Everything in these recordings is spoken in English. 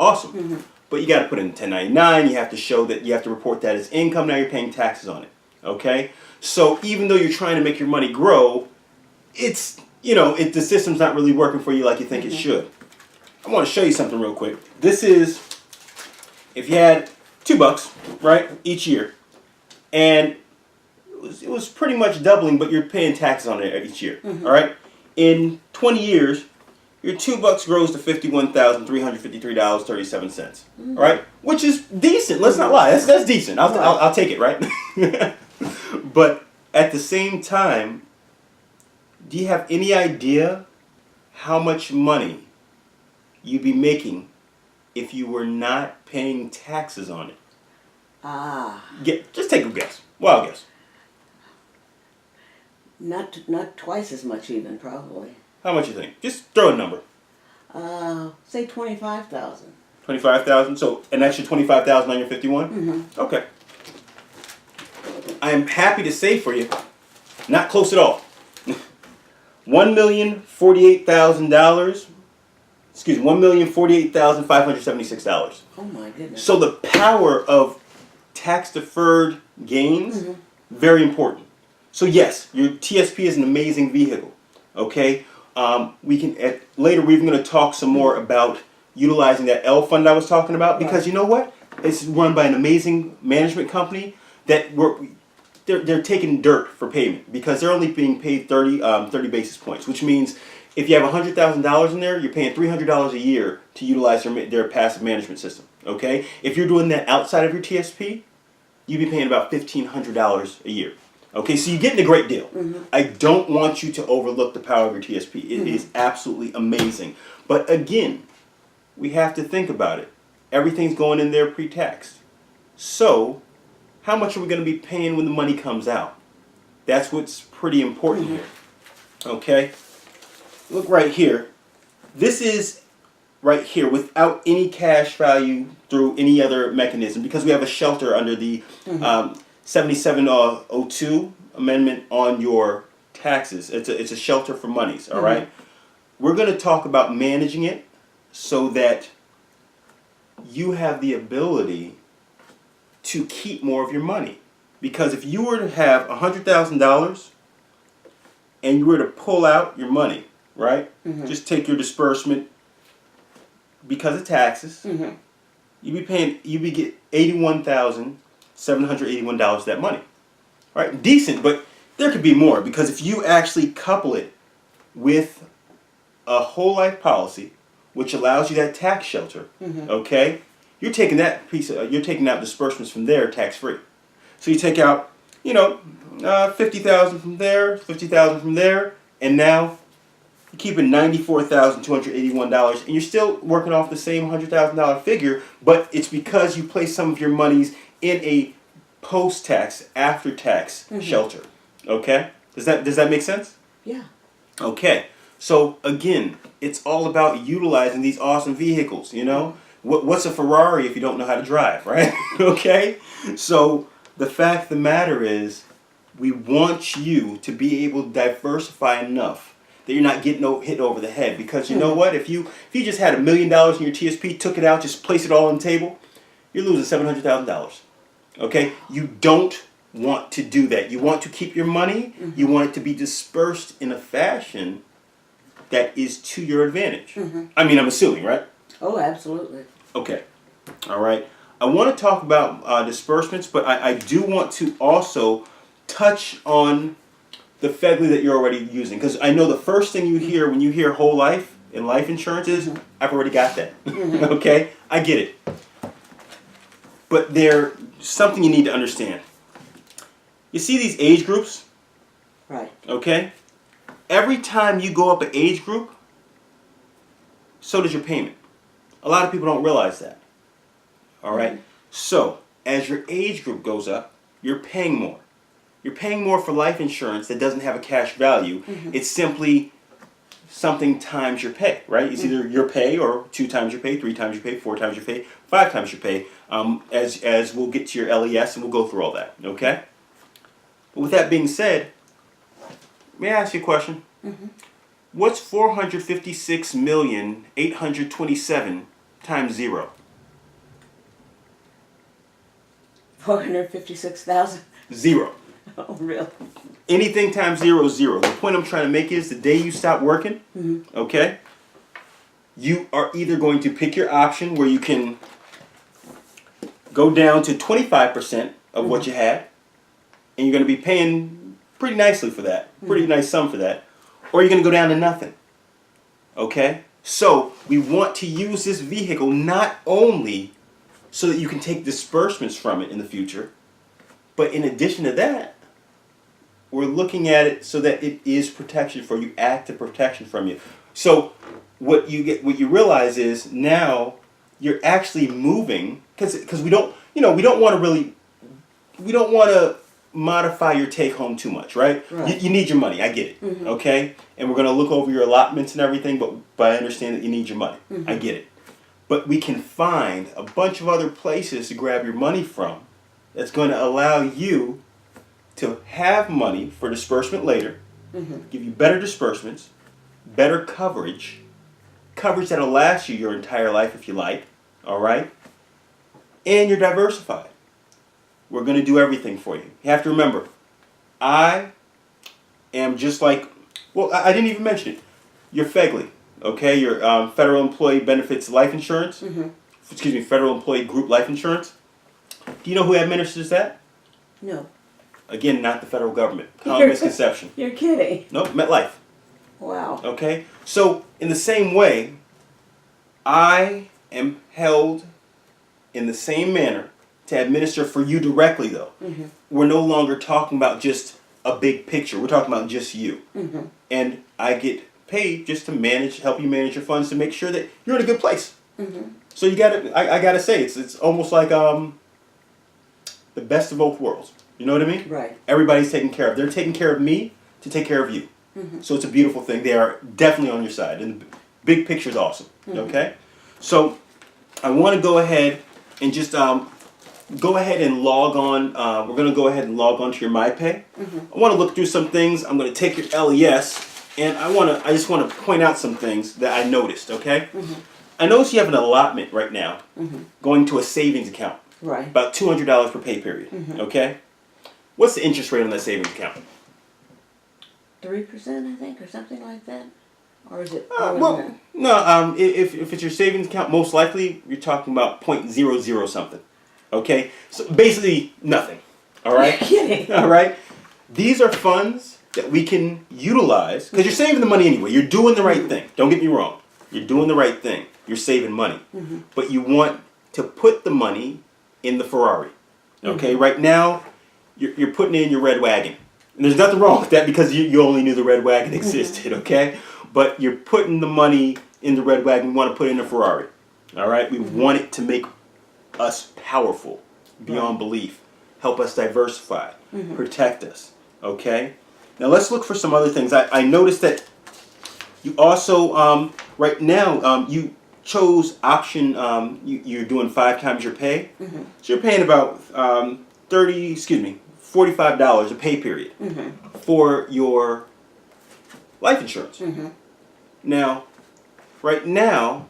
Awesome. Mm-hmm. But you got to put in 1099. You have to show that you have to report that as income. Now you're paying taxes on it. Okay? So even though you're trying to make your money grow, it's, the system's not really working for you like you think it should. I want to show you something real quick. This is, if you had $2, right, each year, and it was pretty much doubling, but you're paying taxes on it each year. All right? In 20 years, your $2 grows to $51,353.37. All right, which is decent. Let's not lie. That's decent. I'll take it, right? But at the same time, do you have any idea how much money you'd be making if you were not paying taxes on it? Just take a guess. Wild guess. Not twice as much even, probably. How much you think? Just throw a number. Say 25,000. 25,000. So an extra 25,000 on your 51. Okay. I am happy to say for you, not close at all. $1,048,000. Excuse me, $1,048,576. Oh my goodness. So the power of tax deferred gains, very important. So yes, your TSP is an amazing vehicle. Okay. We can later. We're going to talk some more about utilizing that L fund I was talking about, because you know what? It's run by an amazing management company that they're taking dirt for payment, because they're only being paid 30 basis points, which means if you have $100,000 in there, you're paying $300 a year to utilize their passive management system. Okay, if you're doing that outside of your TSP, you'd be paying about $1,500 a year. Okay, so you're getting a great deal. I don't want you to overlook the power of your TSP. It is absolutely amazing. But again, we have to think about it. Everything's going in there pre-taxed. So, how much are we going to be paying when the money comes out? That's what's pretty important here. Okay? Look right here. This is right here without any cash value through any other mechanism, because we have a shelter under the 7702 amendment on your taxes. It's a shelter for monies, all right? We're going to talk about managing it so that you have the ability to keep more of your money. Because if you were to have $100,000 and you were to pull out your money, right? Just take your disbursement because of taxes, you'd be getting $81,781 of that money. Right? Decent, but there could be more, because if you actually couple it with a whole life policy, which allows you that tax shelter, okay, you're taking that you're taking out disbursements from there tax free. So you take out, $50,000 from there, $50,000 from there, and now you're keeping $94,281, and you're still working off the same $100,000 figure, but it's because you place some of your monies in a post-tax, after-tax shelter. Okay? Does that make sense? Yeah. Okay. So again, it's all about utilizing these awesome vehicles. What's a Ferrari if you don't know how to drive, right? Okay. So the fact of the matter is, we want you to be able to diversify enough that you're not getting hit over the head. Because you know what? If you just had $1 million in your TSP, took it out, just place it all on the table, you're losing $700,000. Okay? You don't want to do that. You want to keep your money. You want it to be dispersed in a fashion that is to your advantage. I mean, I'm assuming, right? Oh, absolutely. Okay. All right. I want to talk about disbursements, but I do want to also touch on the Fegli that you're already using. Because I know the first thing you hear when you hear whole life and life insurance is, I've already got that. Okay? I get it. But there's something you need to understand. You see these age groups? Right. Okay? Every time you go up an age group, so does your payment. A lot of people don't realize that. All right? So, as your age group goes up, you're paying more. You're paying more for life insurance that doesn't have a cash value. It's simply something times your pay, right? It's either your pay or 2 times your pay, 3 times your pay, 4 times your pay, 5 times your pay, as we'll get to your LES and we'll go through all that, okay? But with that being said, may I ask you a question? What's $456,827,000 times 0? 456,000. 0. Oh, really? Anything times 0 is 0. The point I'm trying to make is the day you stop working, okay, you are either going to pick your option where you can go down to 25% of what you had, and you're going to be paying pretty nicely for that, pretty nice sum for that, or you're going to go down to nothing. Okay? So we want to use this vehicle not only so that you can take disbursements from it in the future, but in addition to that, we're looking at it so that it is protection for you, active protection from you. So what you realize is now you're actually moving because we don't want to modify your take home too much, right? Right. You need your money. I get it. Okay, and we're going to look over your allotments and everything, but I understand that you need your money. I get it. But we can find a bunch of other places to grab your money from that's going to allow you to have money for disbursement later, give you better disbursements, better coverage that'll last you your entire life if you like, all right? And you're diversified. We're going to do everything for you. You have to remember, I am just like, well, I didn't even mention it. You're Fegli, okay? Your Federal Employee Benefits Life Insurance. Excuse me, Federal Employee Group Life Insurance. Do you know who administers that? No. Again, not the federal government. Common misconception. You're kidding. Nope, MetLife. Wow. Okay? So, in the same way, I am held in the same manner to administer for you directly, though. We're no longer talking about just a big picture. We're talking about just you. And I get paid just to help you manage your funds to make sure that you're in a good place. So I gotta say, it's almost like the best of both worlds. You know what I mean? Right. Everybody's taken care of. They're taking care of me to take care of you. So it's a beautiful thing. They are definitely on your side. And the big picture is awesome. Okay? So I want to go ahead and just go ahead and log on. We're going to go ahead and log on to your MyPay. I want to look through some things. I'm going to take your LES. And I just want to point out some things that I noticed. Okay? I notice you have an allotment right now going to a savings account. Right. About $200 per pay period. Okay? What's the interest rate on that savings account? 3%, I think, or something like that. Or is it? Well, no. If it's your savings account, most likely you're talking about 0.00 something. Okay? So basically nothing. All right? You're kidding. All right? These are funds that we can utilize because you're saving the money anyway. You're doing the right thing. Don't get me wrong. You're doing the right thing. You're saving money. But you want to put the money in the Ferrari. Okay? Right now, you're putting in your red wagon. And there's nothing wrong with that because you only knew the red wagon existed, okay? But you're putting the money in the red wagon. We want to put it in a Ferrari. All right? We want it to make us powerful beyond belief. Help us diversify. Protect us. Okay? Now let's look for some other things. I noticed that you also, right now, you chose option, you're doing 5 times your pay. So you're paying about $45 a pay period for your life insurance. Now, right now,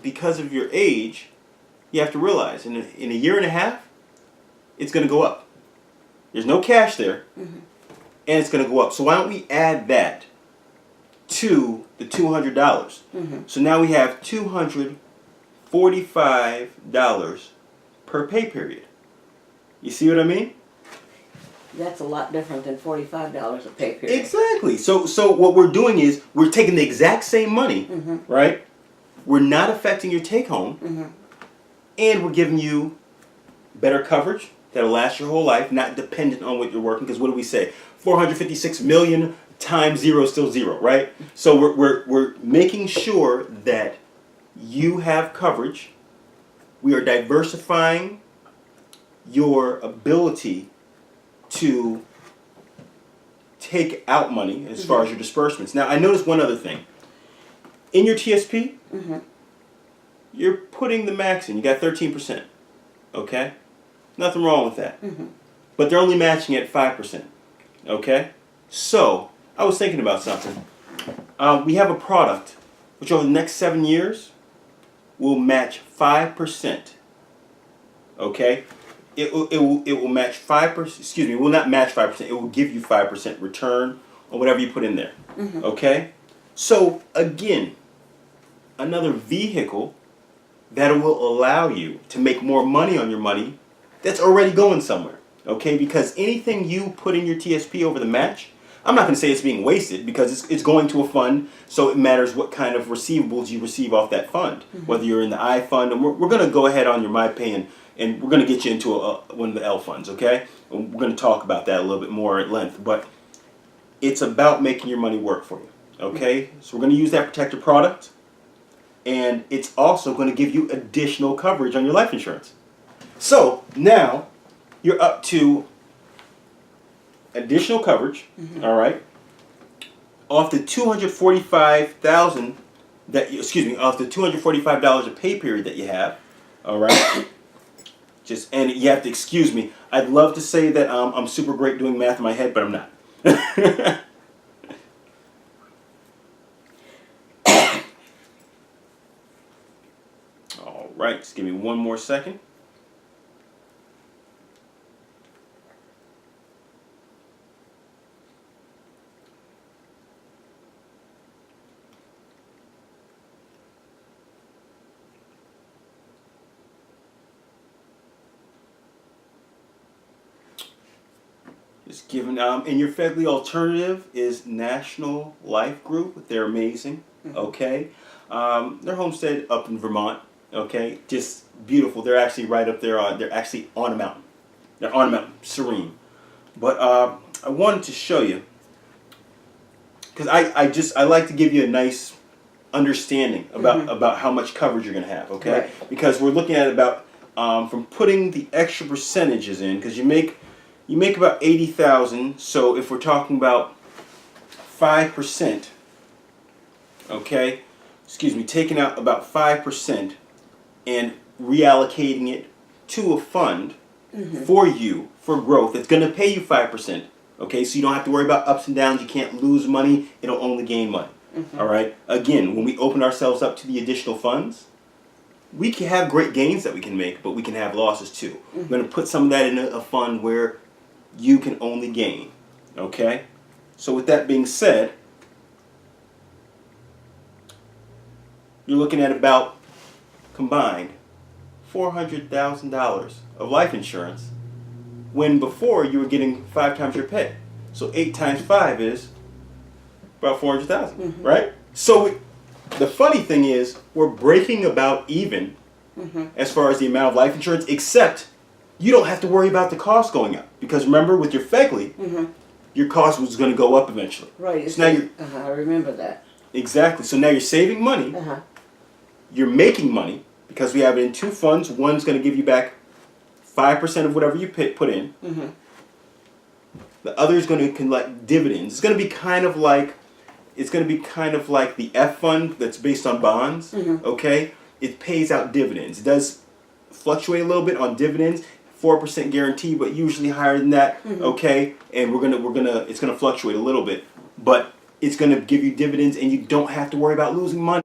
because of your age, you have to realize in a year and a half, it's going to go up. There's no cash there, and it's going to go up. So why don't we add that to the $200? So now we have $245 per pay period. You see what I mean? That's a lot different than $45 a pay period. Exactly. So what we're doing is we're taking the exact same money, right? We're not affecting your take home, and we're giving you better coverage that'll last your whole life, not dependent on what you're working. Because what do we say? 456 million times 0 is still 0, right? So we're making sure that you have coverage. We are diversifying your ability to take out money as far as your disbursements. Now, I noticed one other thing. In your TSP, you're putting the max in. You got 13%. Okay? Nothing wrong with that. But they're only matching at 5%. Okay? So, I was thinking about something. We have a product which over the next 7 years will match 5%. Okay? It will match 5%. Excuse me, it will not match 5%. It will give you 5% return on whatever you put in there. Okay? So, again, another vehicle that will allow you to make more money on your money that's already going somewhere. Okay? Because anything you put in your TSP over the match, I'm not going to say it's being wasted because it's going to a fund, so it matters what kind of receivables you receive off that fund. Whether you're in the I fund, and we're going to go ahead on your MyPay and we're going to get you into one of the L funds, okay? And we're going to talk about that a little bit more at length, but it's about making your money work for you, okay? So we're going to use that protector product, and it's also going to give you additional coverage on your life insurance. So now you're up to additional coverage, all right, off the $245,000 off the $245 a pay period that you have, all right. And you have to excuse me. I'd love to say that I'm super great doing math in my head, but I'm not. All right, just give me one more second. Just giving, and your Fegli alternative is National Life Group. They're amazing. Okay, their homestead up in Vermont. Okay, just beautiful. They're actually right up there on. They're actually on a mountain. They're on a mountain, serene. But I wanted to show you because I like to give you a nice understanding about how much coverage you're going to have. Okay, Right. Because we're looking at about from putting the extra percentages in because you make about 80,000. So if we're talking about 5%, okay, excuse me, taking out about 5% and reallocating it to a fund for you for growth, it's going to pay you 5%. Okay, so you don't have to worry about ups and downs. You can't lose money. It'll only gain money. All right. Again, when we open ourselves up to the additional funds, we can have great gains that we can make, but we can have losses too. I'm going to put some of that in a fund where you can only gain. Okay? So with that being said, you're looking at about combined $400,000 of life insurance when before you were getting 5 times your pay. So 8 times 5 is about 400,000, right? So the funny thing is we're breaking about even as far as the amount of life insurance, except you don't have to worry about the cost going up. Because remember, with your Fegli, your cost was going to go up eventually. Right. So now you're, I remember that. exactly. So now you're saving money. You're making money because we have it in 2 funds. One's going to give you back 5% of whatever you put in. The other is going to collect dividends. It's going to be kind of like the F fund that's based on bonds. Okay, it pays out dividends. It does fluctuate a little bit on dividends. 4% guarantee, but usually higher than that. Okay, and it's gonna fluctuate a little bit, but it's gonna give you dividends, and you don't have to worry about losing money.